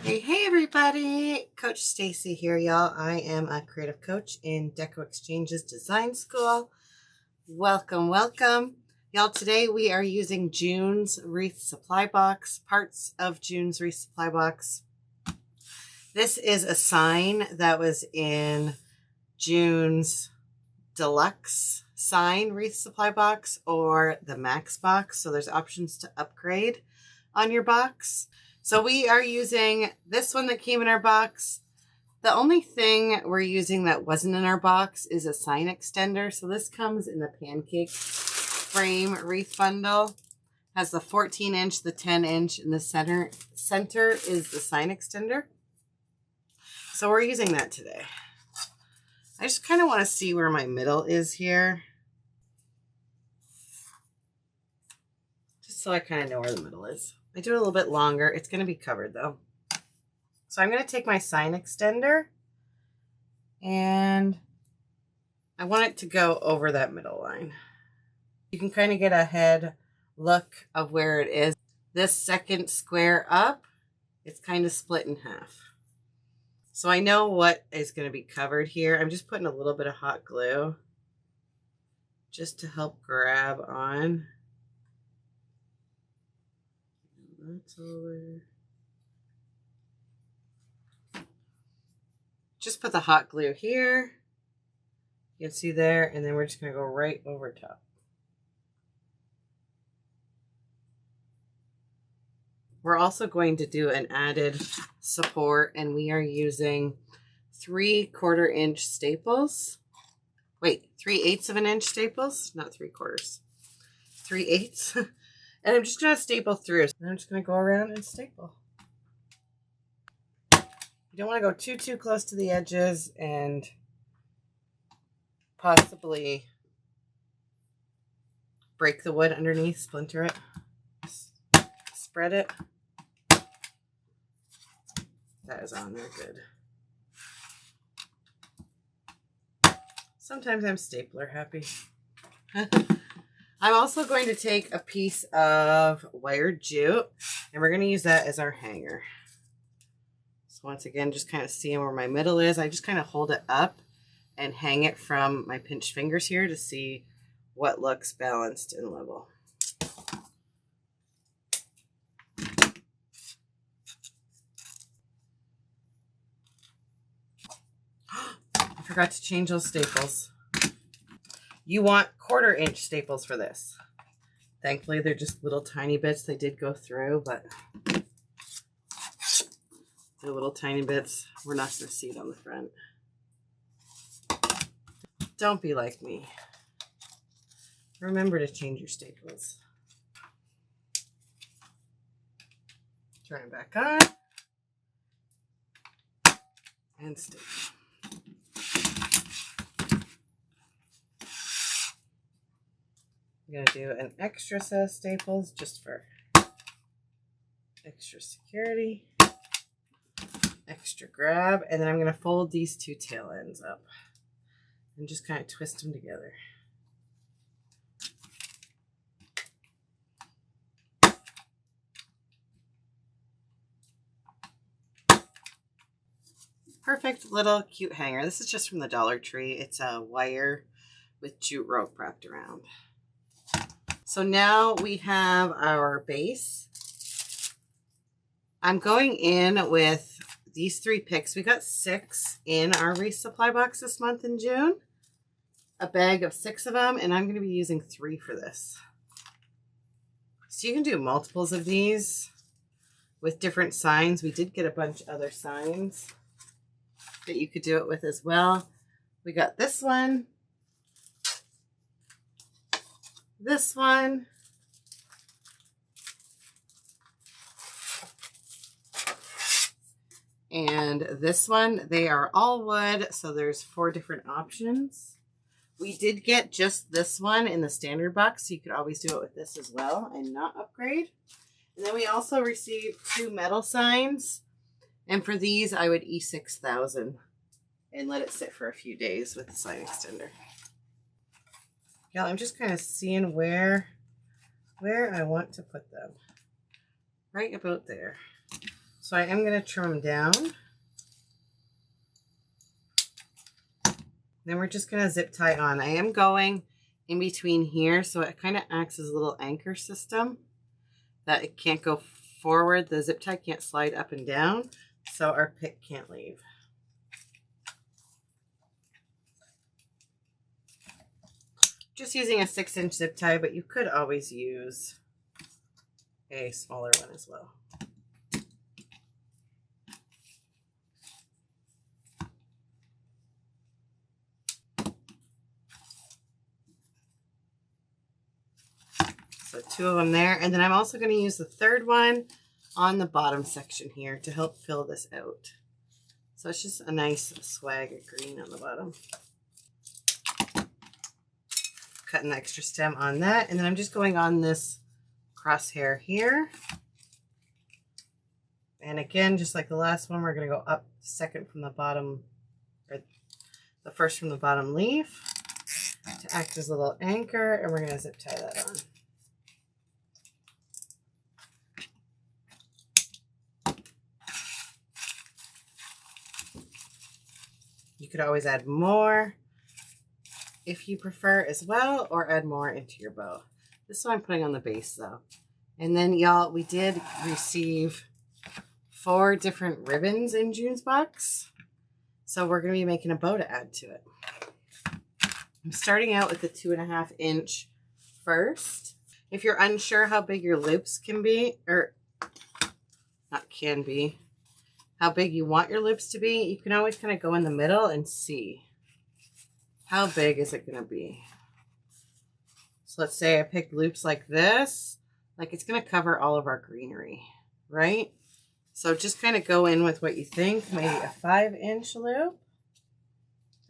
Hey everybody, Coach Stacy here, y'all. I am a creative coach in Deco Exchange's design school. Welcome. Y'all, today we are using June's wreath supply box, parts of June's wreath supply box. This is a sign that was in June's Deluxe sign wreath supply box or the Max box. So there's options to upgrade on your box. So we are using this one that came in our box. The only thing we're using that wasn't in our box is a sign extender. So this comes in the pancake frame wreath bundle. Has the 14-inch, the 10-inch, and the center is the sign extender. So we're using that today. I just kind of want to see where my middle is here. Just so I kind of know where the middle is. I do it a little bit longer. It's going to be covered though. So I'm going to take my sign extender and I want it to go over that middle line. You can kind of get a head look of where it is. This second square up, it's kind of split in half. So I know what is going to be covered here. I'm just putting a little bit of hot glue just to help grab on. That's over. Just put the hot glue here. You can see there, and then we're just going to go right over top. We're also going to do an added support, and we are using 3/4 inch staples. Wait, 3/8 of an inch staples, not 3/4. 3/8. And I'm just going to staple through. And I'm just going to go around and staple. You don't want to go too close to the edges and possibly break the wood underneath, splinter it, spread it. That is on there good. Sometimes I'm stapler happy. I'm also going to take a piece of wired jute and we're going to use that as our hanger. So once again, just kind of seeing where my middle is, I just kind of hold it up and hang it from my pinched fingers here to see what looks balanced and level. I forgot to change those staples. You want 1/4 inch staples for this. Thankfully, they're just little tiny bits. They did go through, but the little tiny bits, we're not going to see it on the front. Don't be like me. Remember to change your staples. Turn it back on. And staple. I'm going to do an extra set of staples just for extra security, extra grab, and then I'm going to fold these two tail ends up and just kind of twist them together. Perfect little cute hanger. This is just from the Dollar Tree. It's a wire with jute rope wrapped around. So now we have our base. I'm going in with these 3 picks. We got 6 in our wreath supply box this month in June. A bag of 6 of them, and I'm going to be using 3 for this. So you can do multiples of these with different signs. We did get a bunch of other signs that you could do it with as well. We got this one. This one, and this one. They are all wood, so there's 4 different options. We did get just this one in the standard box, so you could always do it with this as well and not upgrade. And then we also received 2 metal signs, and for these I would E6000 and let it sit for a few days with the sign extender. Yeah, I'm just kind of seeing where I want to put them. Right about there. So I am going to trim them down. Then we're just going to zip tie on. I am going in between here, so it kind of acts as a little anchor system that it can't go forward. The zip tie can't slide up and down, so our pick can't leave. Just using a 6-inch zip tie, but you could always use a smaller one as well. So 2 of them there. And then I'm also going to use the 3rd one on the bottom section here to help fill this out. So it's just a nice swag of green on the bottom. Cut an extra stem on that. And then I'm just going on this crosshair here. And again, just like the last one, we're going to go up 2nd from the bottom, or the 1st from the bottom leaf to act as a little anchor. And we're going to zip tie that on. You could always add more if you prefer as well, or add more into your bow. This is what I'm putting on the base though. And then y'all, we did receive 4 different ribbons in June's box. So we're going to be making a bow to add to it. I'm starting out with the 2.5 inch first. If you're unsure how big your loops can be, or not can be, how big you want your loops to be, you can always kind of go in the middle and see how big is it going to be. So let's say I picked loops like this, like it's going to cover all of our greenery, right? So just kind of go in with what you think, maybe a 5-inch loop.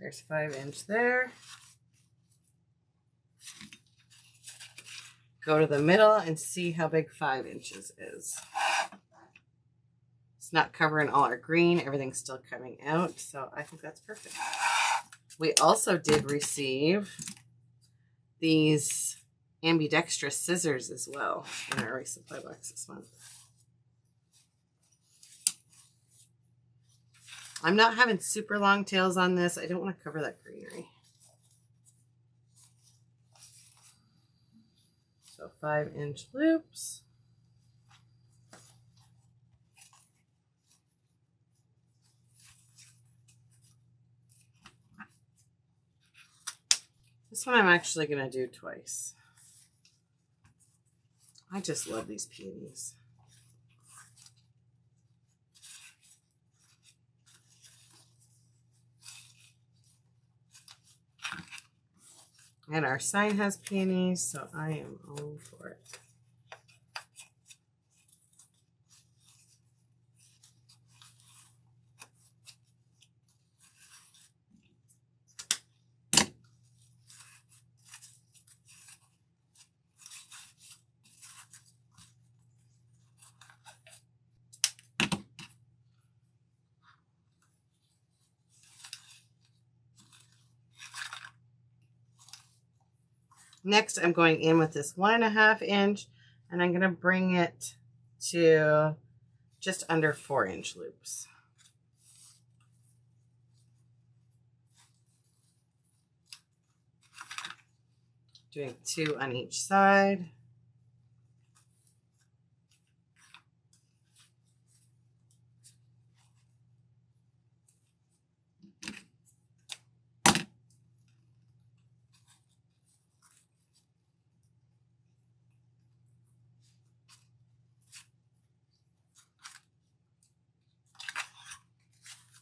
There's 5-inch there. Go to the middle and see how big 5 inches is. It's not covering all our green. Everything's still coming out. So I think that's perfect. We also did receive these ambidextrous scissors as well in our resupply box this month. I'm not having super long tails on this. I don't want to cover that greenery. So 5-inch loops. This one I'm actually going to do twice. I just love these peonies. And our sign has peonies, so I am all for it. Next, I'm going in with this 1.5 inch, and I'm going to bring it to just under 4-inch loops. Doing 2 on each side.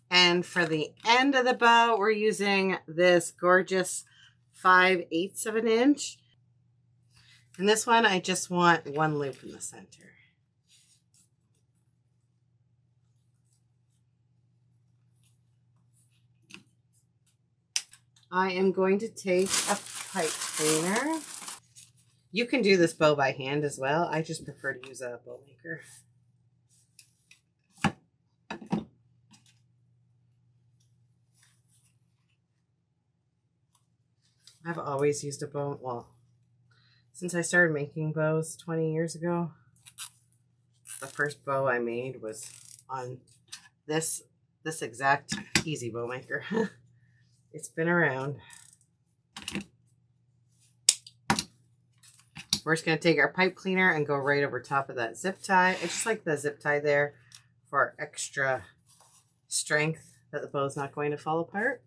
And for the end of the bow, we're using this gorgeous 5/8 of an inch. And this one, I just want 1 loop in the center. I am going to take a pipe cleaner. You can do this bow by hand as well. I just prefer to use a bow maker. I've always used a bow, well, since I started making bows 20 years ago. The first bow I made was on this exact Easy Bow Maker. It's been around. We're just going to take our pipe cleaner and go right over top of that zip tie. I just like the zip tie there for extra strength that the bow's not going to fall apart.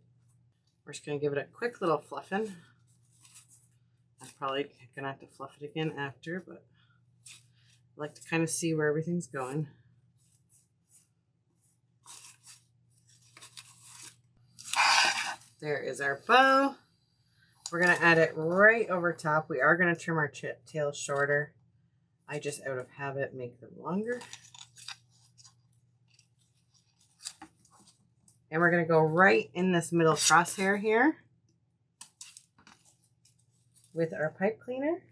We're just going to give it a quick little fluffing. I'm probably going to have to fluff it again after, but I like to kind of see where everything's going. There is our bow. We're going to add it right over top. We are going to trim our tails shorter. I just, out of habit, make them longer. And we're going to go right in this middle crosshair here with our pipe cleaner.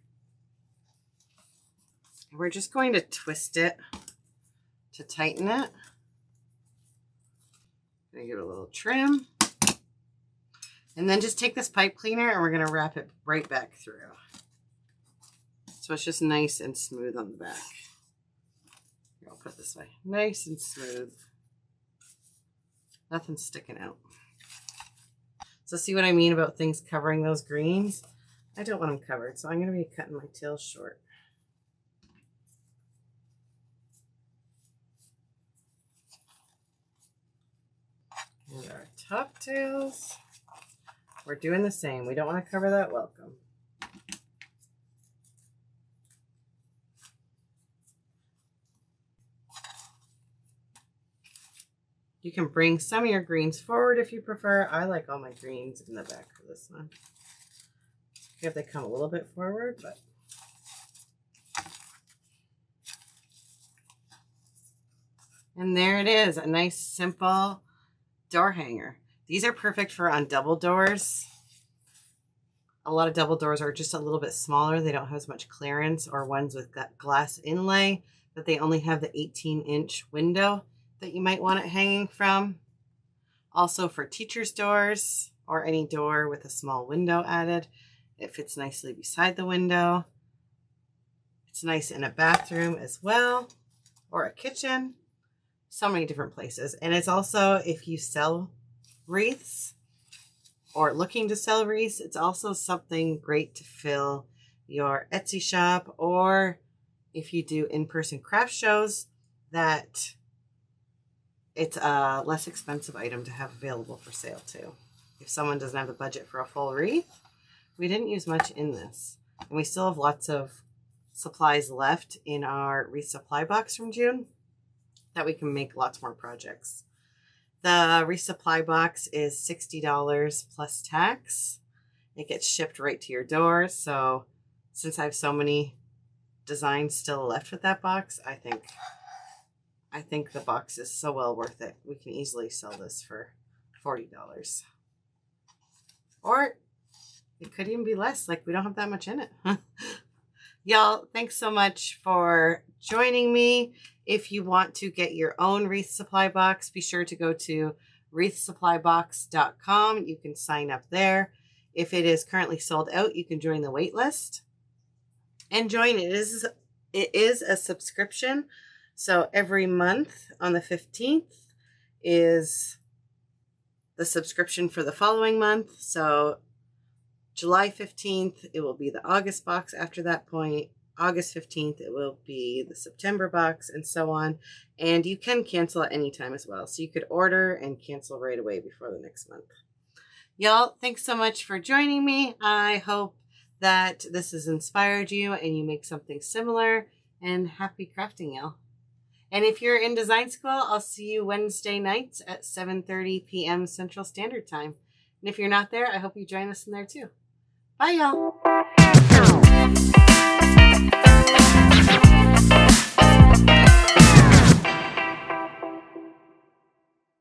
We're just going to twist it to tighten it. Gonna give it a little trim. And then just take this pipe cleaner and we're going to wrap it right back through. So it's just nice and smooth on the back. Here, I'll put it this way. Nice and smooth. Nothing's sticking out. So see what I mean about things covering those greens? I don't want them covered, so I'm going to be cutting my tails short. And our top tails. We're doing the same. We don't want to cover that welcome. You can bring some of your greens forward if you prefer. I like all my greens in the back for this one. If they come a little bit forward, but and there it is, a nice simple door hanger. These are perfect for on double doors. A lot of double doors are just a little bit smaller. They don't have as much clearance, or ones with that glass inlay that they only have the 18-inch window that you might want it hanging from. Also for teacher's doors or any door with a small window added. It fits nicely beside the window. It's nice in a bathroom as well, or a kitchen. So many different places. And it's also, if you sell wreaths or looking to sell wreaths, it's also something great to fill your Etsy shop, or if you do in-person craft shows, that it's a less expensive item to have available for sale too. If someone doesn't have the budget for a full wreath, we didn't use much in this. And we still have lots of supplies left in our wreath supply box from June that we can make lots more projects. The resupply box is $60 plus tax. It gets shipped right to your door. So since I have so many designs still left with that box, I think the box is so well worth it. We can easily sell this for $40. Or it could even be less, like we don't have that much in it. Y'all, thanks so much for joining me. If you want to get your own wreath supply box, be sure to go to wreathsupplybox.com. You can sign up there. If it is currently sold out, you can join the wait list. And join it. It is a subscription. So every month on the 15th is the subscription for the following month. So July 15th, it will be the August box. After that point, August 15th, it will be the September box, and so on. And you can cancel at any time as well. So you could order and cancel right away before the next month. Y'all, thanks so much for joining me. I hope that this has inspired you and you make something similar, and happy crafting, y'all. And if you're in design school, I'll see you Wednesday nights at 7:30 p.m. Central Standard Time. And if you're not there, I hope you join us in there too. Bye, y'all.